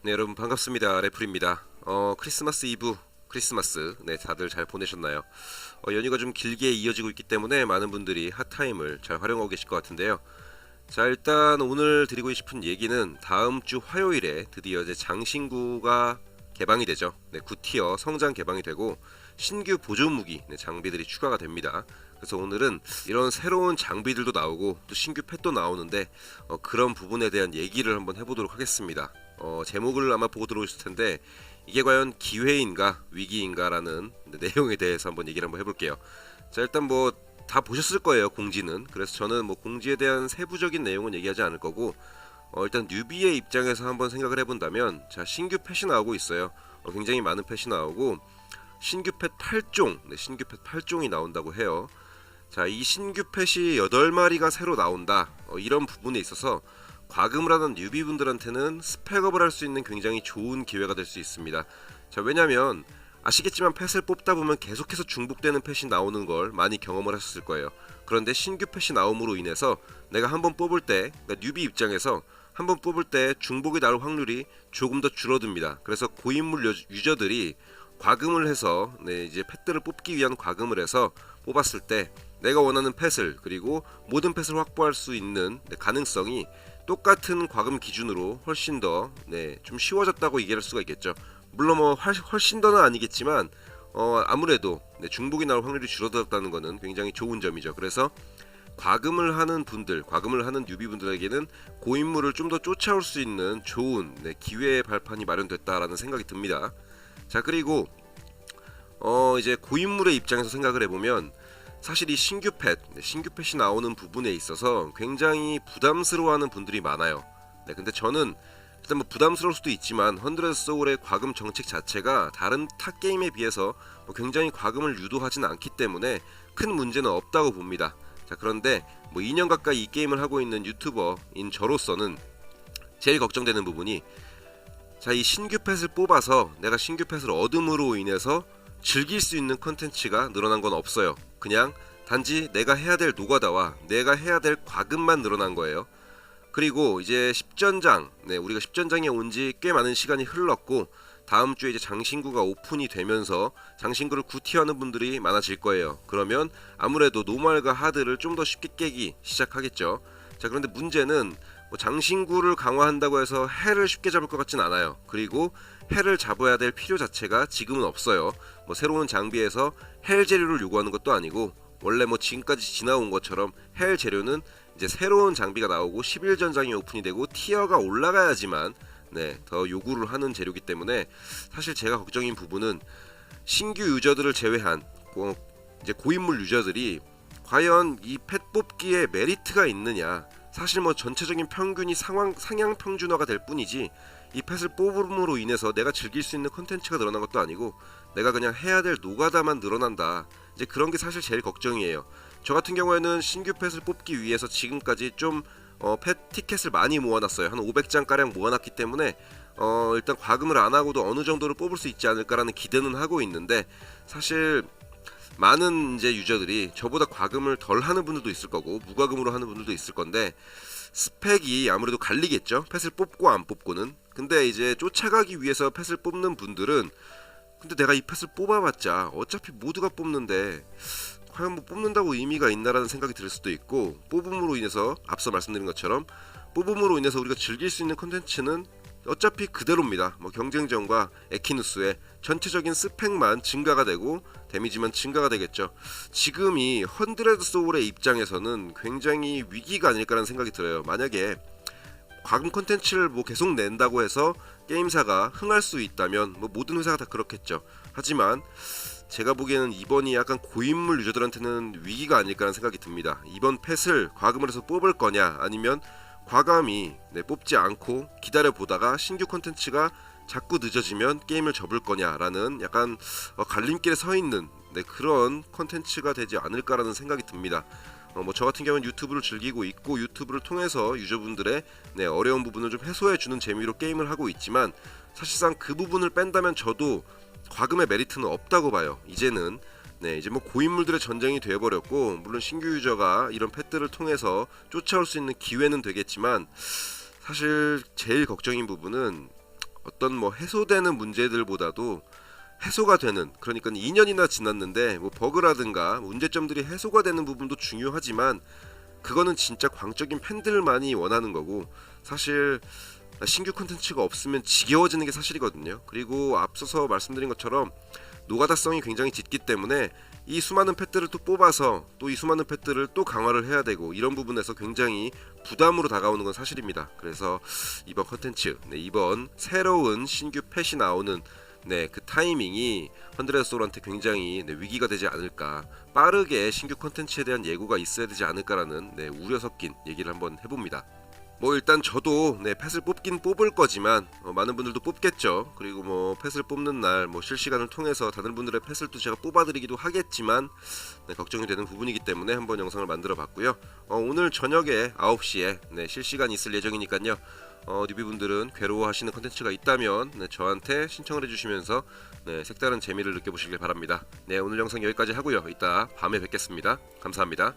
네, 여러분 반갑습니다. 래플입니다. 크리스마스 이브, 크리스마스, 네, 다들 잘 보내셨나요? 연휴가 좀 길게 이어지고 있기 때문에 많은 분들이 핫타임을 잘 활용하고 계실 것 같은데요. 자, 일단 오늘 드리고 싶은 얘기는 다음 주 화요일에 드디어 이제 장신구가 개방이 되죠. 네, 9티어 성장 개방이 되고 신규 보조 무기, 네, 장비들이 추가가 됩니다. 그래서 오늘은 이런 새로운 장비들도 나오고 또 신규 펫도 나오는데 그런 부분에 대한 얘기를 한번 해보도록 하겠습니다. 제목을 아마 보고 들어오실 텐데 이게 과연 기회인가 위기인가라는 내용에 대해서 한번 얘기를 한번 해볼게요. 자, 일단 뭐 다 보셨을 거예요, 공지는. 그래서 저는 뭐 공지에 대한 세부적인 내용은 얘기하지 않을 거고 일단 뉴비의 입장에서 한번 생각을 해본다면, 자, 신규 펫이 나오고 있어요. 굉장히 많은 펫이 나오고 신규 펫 8종, 네, 신규 펫 8종이 나온다고 해요. 자, 이 신규 펫이 8마리가 새로 나온다. 이런 부분에 있어서 과금을 하는 뉴비분들한테는 스펙업을 할 수 있는 굉장히 좋은 기회가 될 수 있습니다. 자, 왜냐면 아시겠지만 펫을 뽑다 보면 계속해서 중복되는 펫이 나오는 걸 많이 경험을 하셨을 거예요. 그런데 신규 펫이 나옴으로 인해서 내가 한번 뽑을 때, 그러니까 뉴비 입장에서 한번 뽑을 때 중복이 나올 확률이 조금 더 줄어듭니다. 그래서 고인물 유저들이 과금을 해서, 네, 이제 펫들을 뽑기 위한 과금을 해서 뽑았을 때 내가 원하는 펫을, 그리고 모든 펫을 확보할 수 있는, 네, 가능성이 똑같은 과금 기준으로 훨씬 더, 네, 좀 쉬워졌다고 얘기할 수가 있겠죠. 물론 뭐 훨씬 더는 아니겠지만 아무래도, 네, 중복이 나올 확률이 줄어들었다는 것은 굉장히 좋은 점이죠. 그래서 과금을 하는 분들, 과금을 하는 뉴비분들에게는 고인물을 좀 더 쫓아올 수 있는 좋은, 네, 기회의 발판이 마련됐다라는 생각이 듭니다. 자, 그리고 이제 고인물의 입장에서 생각을 해보면 사실 이 신규 펫, 네, 신규 펫이 나오는 부분에 있어서 굉장히 부담스러워하는 분들이 많아요. 네, 근데 저는 일단 뭐 부담스러울 수도 있지만 헌드레드 소울의 과금 정책 자체가 다른 타 게임에 비해서 뭐 굉장히 과금을 유도하진 않기 때문에 큰 문제는 없다고 봅니다. 자, 그런데 뭐 2년 가까이 이 게임을 하고 있는 유튜버인 저로서는 제일 걱정되는 부분이, 자, 이 신규 펫을 뽑아서 내가 신규 펫을 얻음으로 인해서 즐길 수 있는 컨텐츠가 늘어난 건 없어요. 그냥 단지 내가 해야 될 노가다와 내가 해야 될 과금만 늘어난 거예요. 그리고 이제 10전장, 네, 우리가 10전장에 온 지 꽤 많은 시간이 흘렀고 다음 주에 이제 장신구가 오픈이 되면서 장신구를 구티하는 분들이 많아질 거예요. 그러면 아무래도 노멀과 하드를 좀 더 쉽게 깨기 시작하겠죠. 자, 그런데 문제는 뭐 장신구를 강화한다고 해서 헬을 쉽게 잡을 것 같진 않아요. 그리고 헬을 잡아야 될 필요 자체가 지금은 없어요. 뭐 새로운 장비에서 헬 재료를 요구하는 것도 아니고 원래 뭐 지금까지 지나온 것처럼 헬 재료는 이제 새로운 장비가 나오고 11전장이 오픈이 되고 티어가 올라가야지만, 네, 더 요구를 하는 재료이기 때문에 사실 제가 걱정인 부분은 신규 유저들을 제외한 이제 고인물 유저들이 과연 이 펫 뽑기에 메리트가 있느냐. 사실 뭐 전체적인 평균이 상향 평준화가 될 뿐이지 이 펫을 뽑음으로 인해서 내가 즐길 수 있는 콘텐츠가 늘어난 것도 아니고 내가 그냥 해야 될 노가다만 늘어난다. 이제 그런 게 사실 제일 걱정이에요. 저 같은 경우에는 신규 펫을 뽑기 위해서 지금까지 좀 펫 티켓을 많이 모아놨어요. 한 500장 가량 모아놨기 때문에 일단 과금을 안 하고도 어느 정도를 뽑을 수 있지 않을까라는 기대는 하고 있는데, 사실 많은 이제 유저들이 저보다 과금을 덜 하는 분들도 있을 거고 무과금으로 하는 분들도 있을 건데 스펙이 아무래도 갈리겠죠. 펫을 뽑고 안 뽑고는. 근데 이제 쫓아가기 위해서 펫을 뽑는 분들은, 근데 내가 이 펫을 뽑아봤자 어차피 모두가 뽑는데 과연 뭐 뽑는다고 의미가 있나라는 생각이 들 수도 있고, 뽑음으로 인해서 앞서 말씀드린 것처럼 뽑음으로 인해서 우리가 즐길 수 있는 컨텐츠는 어차피 그대로입니다. 뭐 경쟁전과 에키누스의 전체적인 스펙만 증가가 되고 데미지만 증가가 되겠죠. 지금이 헌드레드 소울의 입장에서는 굉장히 위기가 아닐까라는 생각이 들어요. 만약에 과금 콘텐츠를 뭐 계속 낸다고 해서 게임사가 흥할 수 있다면 뭐 모든 회사가 다 그렇겠죠. 하지만 제가 보기에는 이번이 약간 고인물 유저들한테는 위기가 아닐까라는 생각이 듭니다. 이번 펫을 과금을 해서 뽑을 거냐, 아니면 과감히, 네, 뽑지 않고 기다려보다가 신규 콘텐츠가 자꾸 늦어지면 게임을 접을 거냐라는 약간 갈림길에 서 있는, 네, 그런 콘텐츠가 되지 않을까라는 생각이 듭니다. 뭐 저 같은 경우는 유튜브를 즐기고 있고 유튜브를 통해서 유저분들의, 네, 어려운 부분을 좀 해소해주는 재미로 게임을 하고 있지만 사실상 그 부분을 뺀다면 저도 과금의 메리트는 없다고 봐요. 이제는, 네, 이제 뭐 고인물들의 전쟁이 되어버렸고, 물론 신규 유저가 이런 펫들을 통해서 쫓아올 수 있는 기회는 되겠지만 사실 제일 걱정인 부분은 어떤 뭐 해소되는 문제들보다도 해소가 되는, 그러니까 2년이나 지났는데 뭐 버그라든가 문제점들이 해소가 되는 부분도 중요하지만 그거는 진짜 광적인 팬들만이 원하는 거고, 사실 신규 콘텐츠가 없으면 지겨워지는 게 사실이거든요. 그리고 앞서서 말씀드린 것처럼 노가다성이 굉장히 짙기 때문에 이 수많은 펫들을 또 뽑아서 또 이 수많은 펫들을 또 강화를 해야 되고, 이런 부분에서 굉장히 부담으로 다가오는 건 사실입니다. 그래서 이번 컨텐츠, 이번 새로운 신규 펫이 나오는 그 타이밍이 헌드레드 소울한테 굉장히 위기가 되지 않을까, 빠르게 신규 컨텐츠에 대한 예고가 있어야 되지 않을까라는 우려 섞인 얘기를 한번 해봅니다. 뭐 일단 저도 펫을 뽑긴 뽑을 거지만 많은 분들도 뽑겠죠. 그리고 뭐 펫을 뽑는 날 뭐 실시간을 통해서 다른 분들의 펫을 또 제가 뽑아드리기도 하겠지만 걱정이 되는 부분이기 때문에 한번 영상을 만들어 봤고요. 오늘 저녁에 9시에 실시간이 있을 예정이니까요. 뉴비분들은 괴로워하시는 컨텐츠가 있다면 저한테 신청을 해주시면서 색다른 재미를 느껴보시길 바랍니다. 오늘 영상 여기까지 하고요. 이따 밤에 뵙겠습니다. 감사합니다.